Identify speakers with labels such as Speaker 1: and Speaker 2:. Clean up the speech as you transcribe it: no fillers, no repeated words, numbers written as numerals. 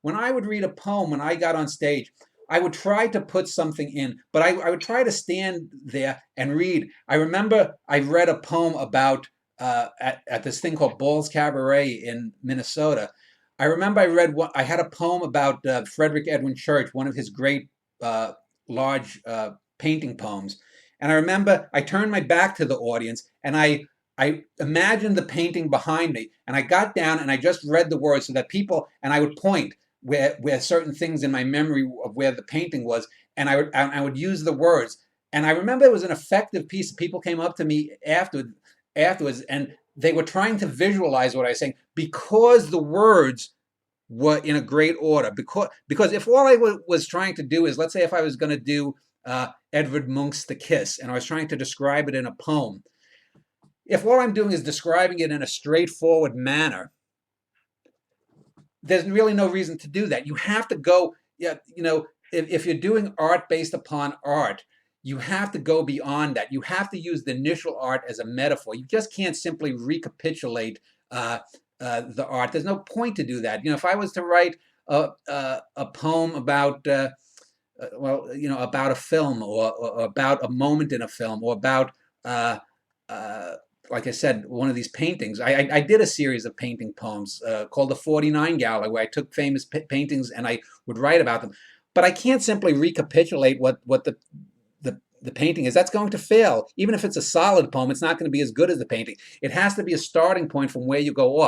Speaker 1: when I would read a poem when I got on stage, I would try to put something in, but I would try to stand there and read. I remember I read a poem about at this thing called Ball's Cabaret in Minnesota. I remember I read what I had a poem about Frederick Edwin Church, one of his great uh, large painting poems. And I remember I turned my back to the audience and I imagined the painting behind me, and I got down and I just read the words so that people, and I would point where certain things in my memory of where the painting was, and I would use the words. And I remember it was an effective piece. People came up to me afterwards, and they were trying to visualize what I was saying because the words were in a great order. Because if all I was trying to do is, let's say, if I was going to do Edvard Munch's The Kiss, and I was trying to describe it in a poem, if all I'm doing is describing it in a straightforward manner, there's really no reason to do that. You have to go, yeah, if you're doing art based upon art, you have to go beyond that. You have to use the initial art as a metaphor. You just can't simply recapitulate the art. There's no point to do that. If I was to write a poem about, about a film, or about a moment in a film, or about like I said, one of these paintings. I did a series of painting poems called the 49 Gallery, where I took famous paintings and I would write about them. But I can't simply recapitulate what the painting is. That's going to fail. Even if it's a solid poem, it's not going to be as good as the painting. It has to be a starting point from where you go off.